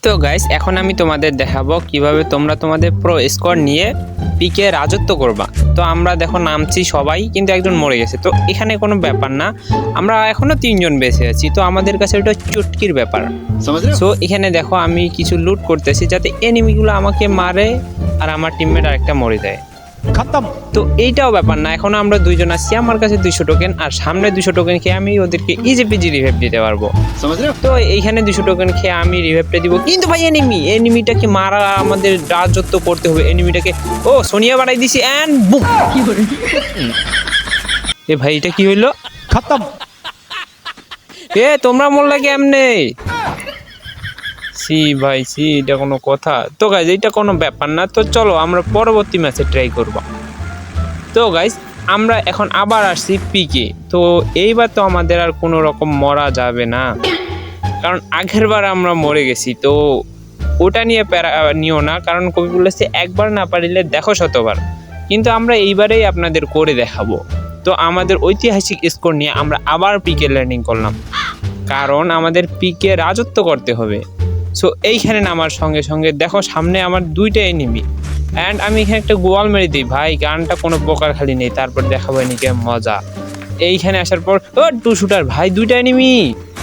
তো গাইস এখন আমি তোমাদের দেখাবো কিভাবে তোমরা তোমাদের প্রো স্কোর নিয়ে পিকে রাজত্ব করবা। তো আমরা দেখো নামছি সবাই, কিন্তু একজন মরে গেছে। তো এখানে কোনো ব্যাপার না, আমরা এখনো 3 জন বেঁচে আছি। তো আমাদের কাছে ওটা চুটকির ব্যাপার। সো এখানে দেখো আমি কিছু লুট করতেছি যাতে এনিমিগুলো আমাকে মারে আর আমার টিমমেট আরেকটা মরে যায়। খতম। তো এইটাও ব্যাপার না, এখন আমরা 2 জন আছি, আমার কাছে 200 টোকেন আর সামনে 200 টোকেন খেয়ে আমি ওদেরকে ইজি পিজি রিভাইভ দিতে পারবো। তো এইখানে 200 টোকেন খেয়ে আমি রিভাইভটা দিব, কিন্তু ভাই এনিমিটাকে মারা আমাদের রাজত্ব করতে হবে। এনিমিটাকে ও সোনিয়া বাড়াই দিছি এন্ড বুম। এ ভাই এটা কি হইলো? খতম। এ তোমরা মরলা কেমনে? সি ভাই সি, এটা কোনো কথা? তো গাইজ এটা কোনো ব্যাপার না। তো চলো আমরা পরবর্তী ম্যাচে ট্রাই করব। তো গাইজ আমরা এখন আবার আসছি পিকে। তো এইবার তো আমাদের আর কোনো রকম মরা যাবে না, কারণ আগের বার আমরা মরে গেছি। তো ওটা নিয়ে প্যারা নিও না, কারণ কবি বলেছে একবার না পারিলে দেখো শতবার। কিন্তু আমরা এইবারেই আপনাদের করে দেখাবো। তো আমাদের ঐতিহাসিক স্কোর নিয়ে আমরা আবার পিকে ল্যান্ডিং করলাম, কারণ আমাদের পিকে রাজত্ব করতে হবে। সো এইখানে নামার সঙ্গে সঙ্গে দেখো সামনে আমার 2টা এনিমি, অ্যান্ড আমি এখানে একটা গোয়াল মেরে দিই। ভাই গানটা কোনো প্রকার খালি নেই, তারপর দেখাবো এনিকে মজা। এইখানে আসার পর ও 2 শুটার ভাই 2টা এনিমি।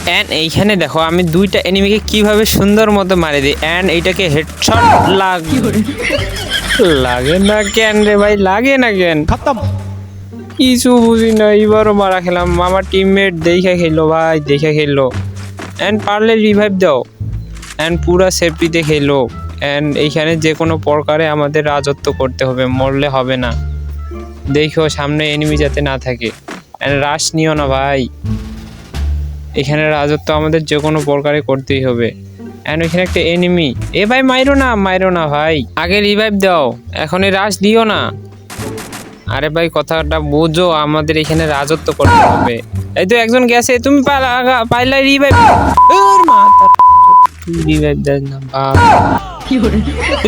অ্যান্ড এইখানে দেখো আমি 2টা এনিমিকে কিভাবে সুন্দর মতো মারি দিই। অ্যান্ড এইটাকে হেডশট লাগে না কেন রে ভাই, লাগে না কেন? খতম। কিছু বুঝি না, এবারও মারা খেলাম। আমার টিমমেট দেখে খেললো ভাই, দেখে খেললো। অ্যান্ড পারলে রিভাইভ দাও, অ্যান্ড পুরা সেফটিতে খেলো। অ্যান্ড এইখানে যে কোনো প্রকারে আমাদের রাজত্ব করতে হবে, মরলে হবে না। দেখো সামনে এনিমি যাতে না থাকে। অ্যান্ড রাশ নিও না ভাই, এখানে রাজত্ব আমাদের যে কোনো প্রকারে করতেই হবে। অ্যান্ড ওইখানে একটা এনিমি। এ ভাই মাইরো না ভাই, আগে রিভাইভ দাও, এখনই রাশ দিও না। আরে ভাই কথাটা বুঝো, আমাদের এখানে রাজত্ব করতে হবে। এই তো একজন গেছে, তুমি পাইলে রিভাইভ। রিভাইভ দেন না বাল,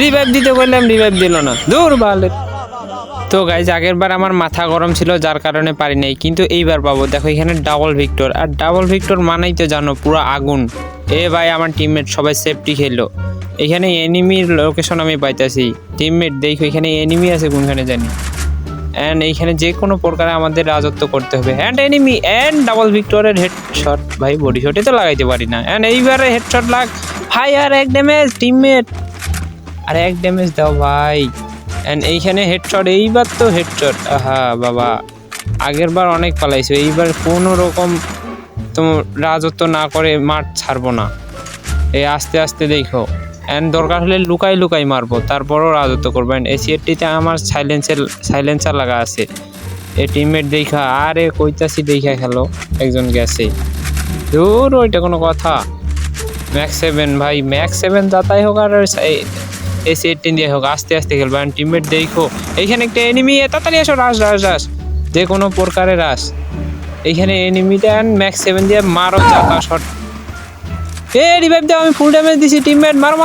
রিভাইভ দিতে বললাম রিভাইভ দিল না, দূর বালের। তো গাইজ আগের বার আমার মাথা গরম ছিল যার কারণে পারি নাই, কিন্তু এইবার পাবো। দেখো এখানে ডাবল ভিক্টর, আর ডাবল ভিক্টর মানাই তো জানো পুরো আগুন। এ ভাই আমার টিমমেট সবাই সেফটি খেললো। এখানে এনিমির লোকেশন আমি পাইতেছি। টিমমেট দেখো এখানে এনিমি আছে কোনখানে জানি। অ্যান্ড এইখানে যে কোনো প্রকারে আমাদের রাজত্ব করতে হবে। অ্যান্ড এনিমি অ্যান্ড ডাবল ভিক্টরের হেডশট, ভাই বডি শটে তো লাগাইতে পারি না। অ্যান্ড এইবারে হেডশট লাগ ভাই, আর 1 ড্যামেজ টিমমেট, আর 1 ড্যামেজ দাও ভাই। অ্যান্ড এইখানে হেডশট, এইবার তো হেডশট। আহা বাবা, আগের বার অনেক পালাইছো, এইবার কোনো রকম তো রাজত্ব না করে মাঠ ছাড়বো না। এই আস্তে আস্তে দেখো, অ্যান্ড দরকার হলে লুকাই মারবো, তারপরও রাজত্ব করবেন। এসিএটিতে আমার সাইলেন্সার লাগা আছে। এ টিমমেট দেখা, আরে কইতাছি দেখা খেলো, একজন গেছে দূর, ওইটা কোনো কথা? ম্যাক্স 7 ভাই, ম্যাক্স 7 যাতাই হোক আর এসি18 দিয়ে হোক, আস্তে আস্তে খেলবেন। টিমমেট দেখো এইখানে একটা এনিমি, তাড়াতাড়ি আসো, রাস যে কোনো প্রকারে রাস। এইখানে এনিমিটা ম্যাক্স 7 দিয়ে মারো চাপা শট। এ রিভাইভ দাও, আমি ফুল ড্যামেজ দিছি। টিমমেট মারো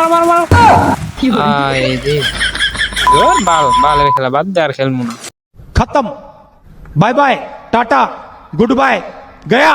এই যে বাল খেলা বাদ দে, আর খেলবো না। খতম। Bye bye, tata, good bye, Gaya.